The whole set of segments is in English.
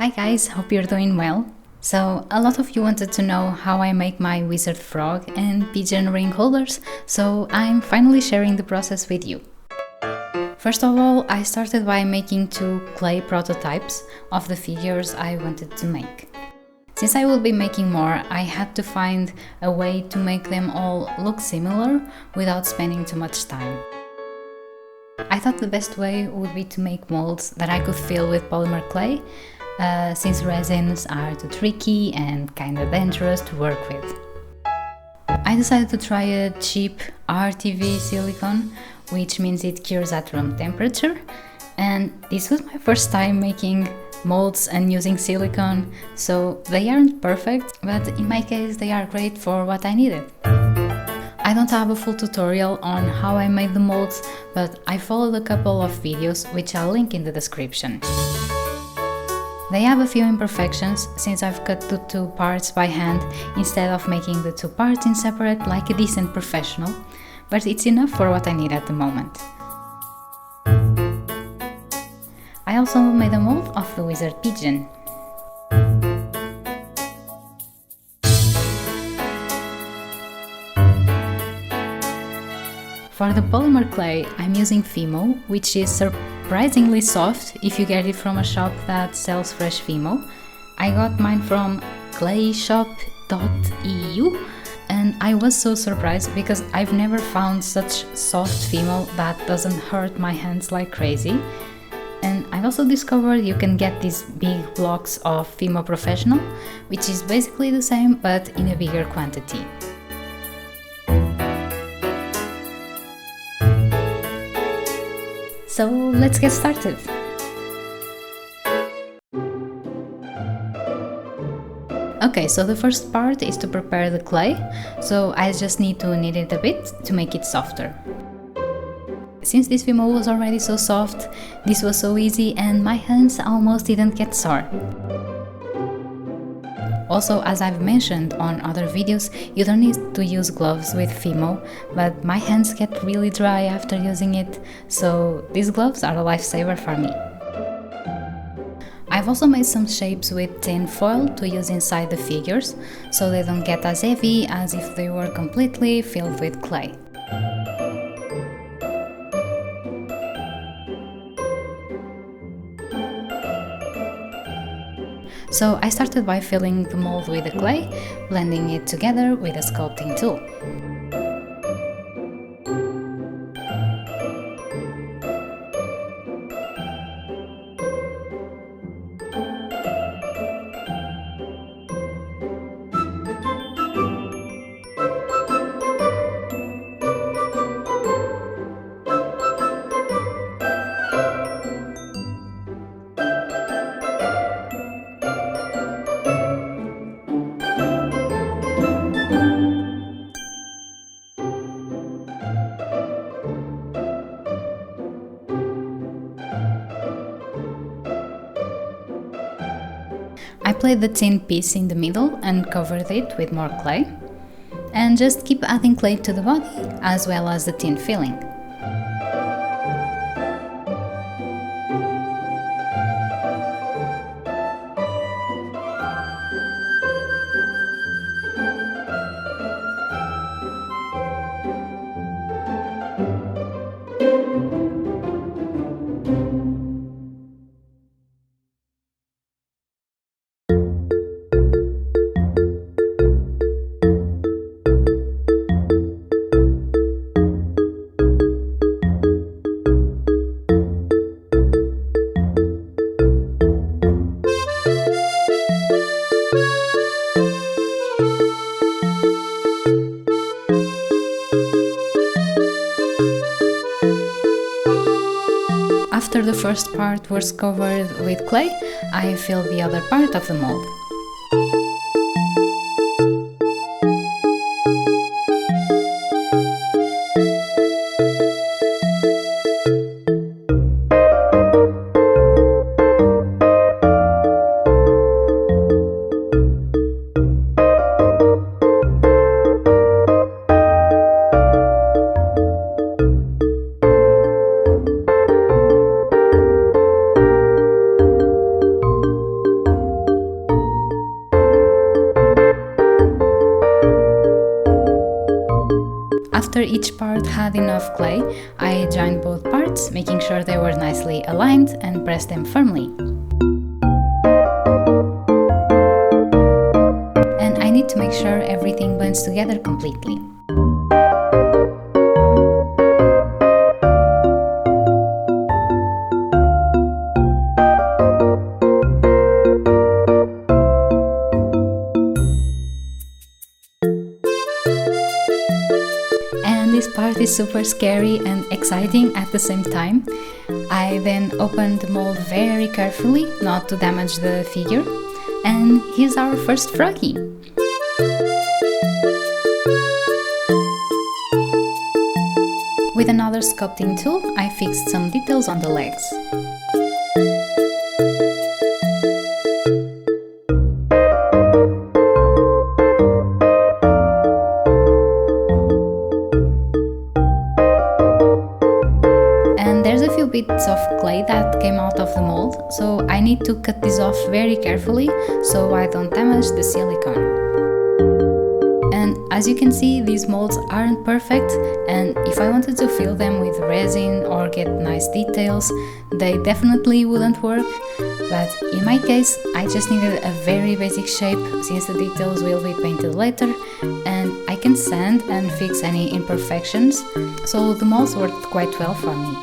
Hi guys, hope you're doing well. So, a lot of you wanted to know how I make my wizard frog and pigeon ring holders, so I'm finally sharing the process with you. First of all, I started by making 2 clay prototypes of the figures I wanted to make. Since I will be making more, I had to find a way to make them all look similar without spending too much time. I thought the best way would be to make molds that I could fill with polymer clay, since resins are too tricky and kinda dangerous to work with. I decided to try a cheap RTV silicone, which means it cures at room temperature, and this was my first time making molds and using silicone, so they aren't perfect, but in my case they are great for what I needed. I don't have a full tutorial on how I made the molds, but I followed a couple of videos which I'll link in the description. They have a few imperfections since I've cut the 2 parts by hand instead of making the 2 parts in separate like a decent professional, but it's enough for what I need at the moment. I also made a mold of the wizard pigeon. For the polymer clay, I'm using Fimo, which is surprisingly soft if you get it from a shop that sells fresh Fimo. I got mine from clayshop.eu, and I was so surprised because I've never found such soft Fimo that doesn't hurt my hands like crazy. And I've also discovered you can get these big blocks of Fimo Professional, which is basically the same but in a bigger quantity. So let's get started! Okay, so the first part is to prepare the clay, so I just need to knead it a bit to make it softer. Since this Fimo was already so soft, this was so easy and my hands almost didn't get sore. Also, as I've mentioned on other videos, you don't need to use gloves with Fimo, but my hands get really dry after using it, so these gloves are a lifesaver for me. I've also made some shapes with tin foil to use inside the figures, so they don't get as heavy as if they were completely filled with clay. So I started by filling the mold with the clay, blending it together with a sculpting tool. I placed the tin piece in the middle and covered it with more clay, and just keep adding clay to the body as well as the tin filling. After the first part was covered with clay, I filled the other part of the mold. after each part had enough clay, I joined both parts, making sure they were nicely aligned, and pressed them firmly. And I need to make sure everything blends together completely. This part is super scary and exciting at the same time. I then opened the mold very carefully, not to damage the figure. And here's our first froggy! With another sculpting tool, I fixed some details on the legs. Bits of clay that came out of the mold, so I need to cut this off very carefully so I don't damage the silicone. And as you can see, these molds aren't perfect, and if I wanted to fill them with resin or get nice details, they definitely wouldn't work. But in my case, I just needed a very basic shape since the details will be painted later, and I can sand and fix any imperfections, so the molds worked quite well for me.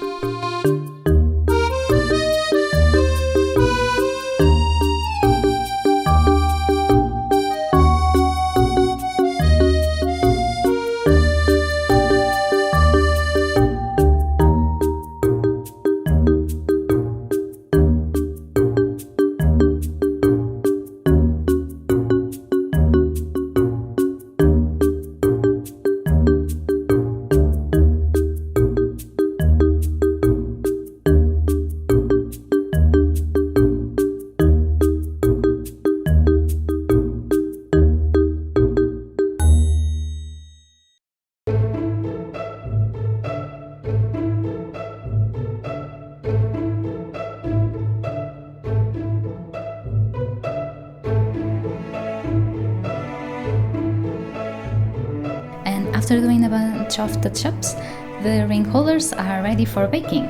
After doing a bunch of touch-ups, the ring holders are ready for baking.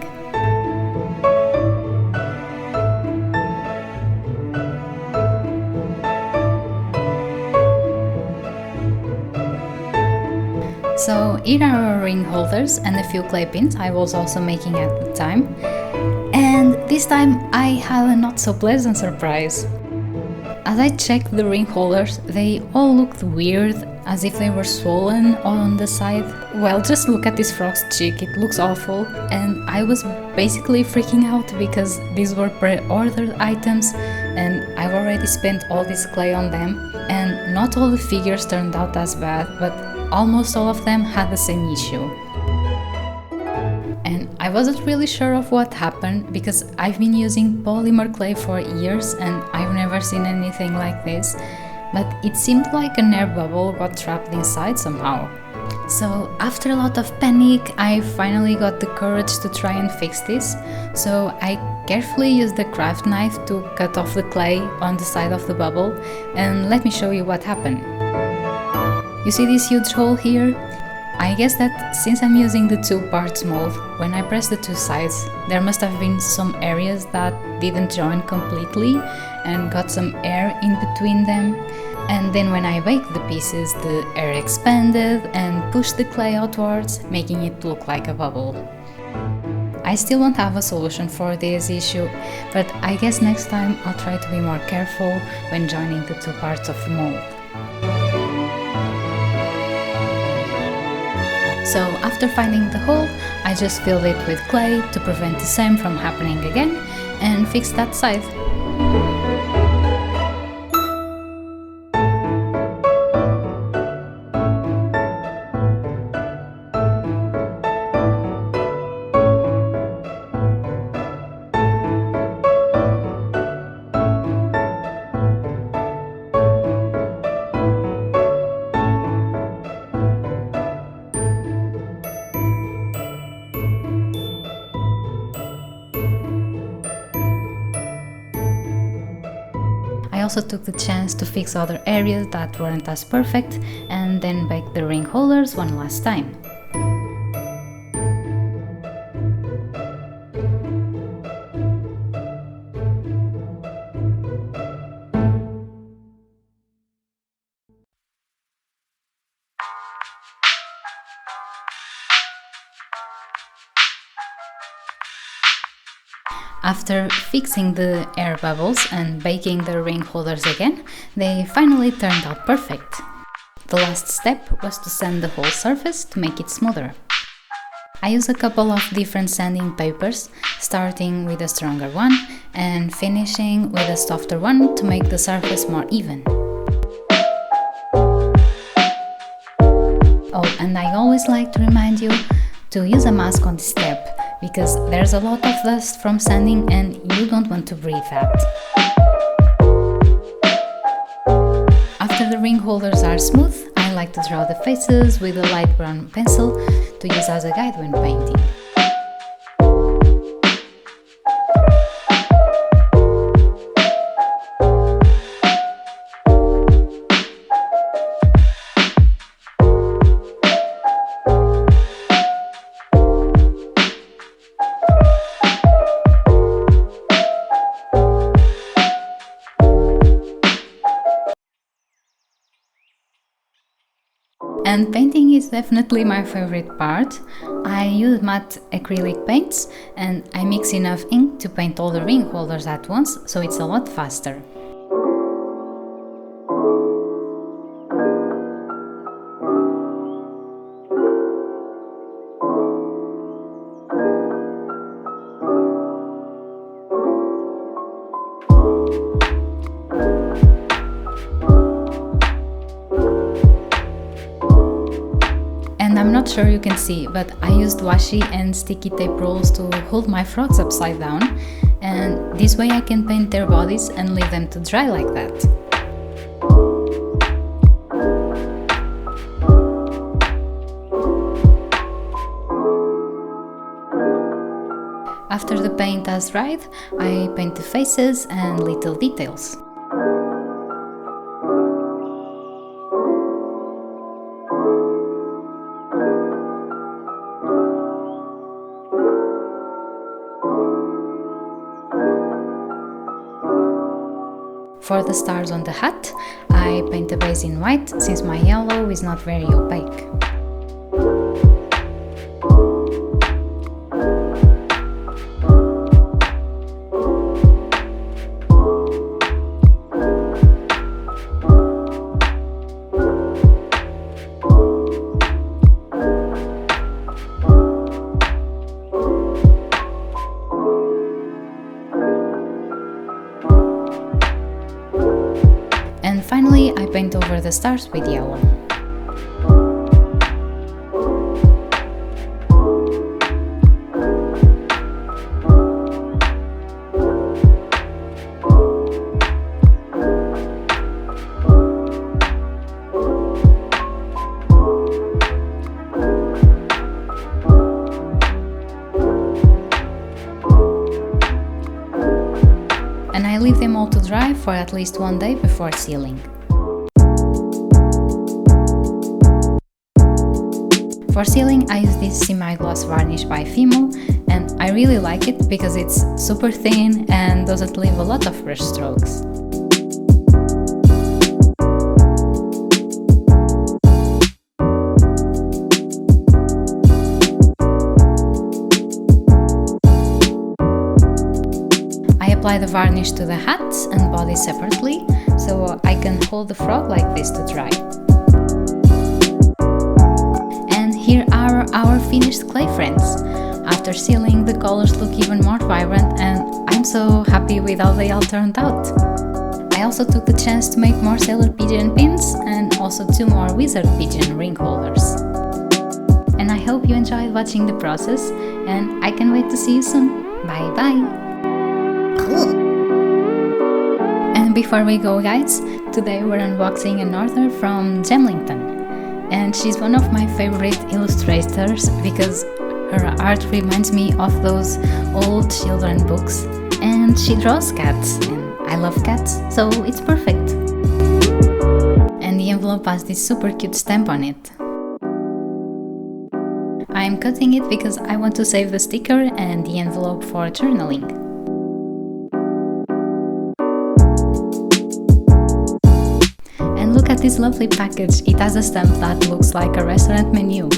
So here are our ring holders and a few clay pins I was also making at the time. And this time I had a not so pleasant surprise. As I checked the ring holders, they all looked weird, as if they were swollen on the side. Well, just look at this frog's cheek, it looks awful. And I was basically freaking out because these were pre-ordered items and I've already spent all this clay on them. And not all the figures turned out as bad, but almost all of them had the same issue. And I wasn't really sure of what happened because I've been using polymer clay for years and I've never seen anything like this, but it seemed like an air bubble got trapped inside somehow. So after a lot of panic, I finally got the courage to try and fix this. So I carefully used the craft knife to cut off the clay on the side of the bubble, and let me show you what happened. You see this huge hole here? I guess that since I'm using the 2 parts mold, when I press the 2 sides, there must have been some areas that didn't join completely and got some air in between them. And then when I baked the pieces, the air expanded and pushed the clay outwards, making it look like a bubble. I still don't have a solution for this issue, but I guess next time I'll try to be more careful when joining the 2 parts of the mold. So after finding the hole, I just filled it with clay to prevent the same from happening again and fixed that side. I also took the chance to fix other areas that weren't as perfect and then bake the ring holders one last time. After fixing the air bubbles and baking the ring holders again, they finally turned out perfect. The last step was to sand the whole surface to make it smoother. I use a couple of different sanding papers, starting with a stronger one and finishing with a softer one to make the surface more even. Oh, and I always like to remind you to use a mask on this step, because there's a lot of dust from sanding and you don't want to breathe that. After the ring holders are smooth, I like to draw the faces with a light brown pencil to use as a guide when painting. And painting is definitely my favorite part. I use matte acrylic paints and I mix enough ink to paint all the ring holders at once, so it's a lot faster. And I'm not sure you can see, but I used washi and sticky tape rolls to hold my frogs upside down, and this way I can paint their bodies and leave them to dry like that. After the paint has dried, I paint the faces and little details. For the stars on the hat, I paint the base in white, since my yellow is not very opaque. And finally, I paint over the stars with yellow. And I leave them all to dry for at least 1 day before sealing. For sealing, I use this semi-gloss varnish by Fimo, and I really like it because it's super thin and doesn't leave a lot of brush strokes. Apply the varnish to the hats and body separately, so I can hold the frog like this to dry. And here are our finished clay friends. After sealing, the colors look even more vibrant, and I'm so happy with how they all turned out. I also took the chance to make more sailor pigeon pins and also 2 more wizard pigeon ring holders. And I hope you enjoyed watching the process, and I can wait to see you soon. Bye bye! And before we go, guys, today we're unboxing an order from Gemlington, and she's one of my favorite illustrators because her art reminds me of those old children books, and she draws cats, and I love cats, so it's perfect. And the envelope has this super cute stamp on it. I'm cutting it because I want to save the sticker and the envelope for journaling. Look at this lovely package, it has a stamp that looks like a restaurant menu.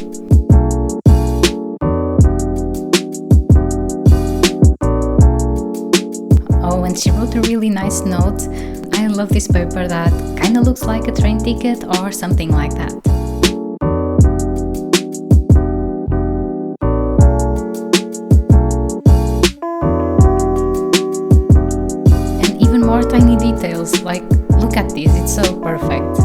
and she wrote a really nice note. I love this paper that kinda looks like a train ticket or something like that. And even more tiny details, like look at this, it's so perfect.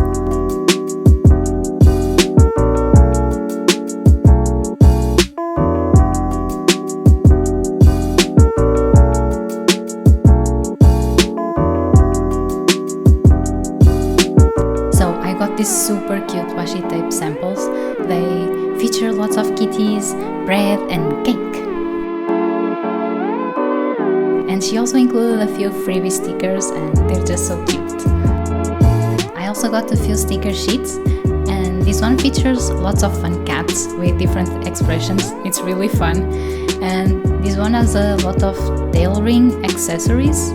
These super cute washi tape samples. They feature lots of kitties, bread and cake. And she also included a few freebie stickers and they're just so cute. I also got a few sticker sheets, and this one features lots of fun cats with different expressions. It's really fun. And this one has a lot of tail ring accessories.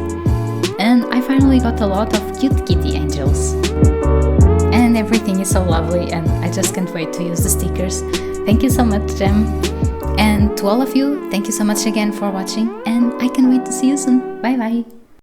And I finally got a lot of cute kitty angels. And everything is so lovely, and I just can't wait to use the stickers. Thank you so much, Jem. And to all of you, thank you so much again for watching, and I can't wait to see you soon. Bye bye!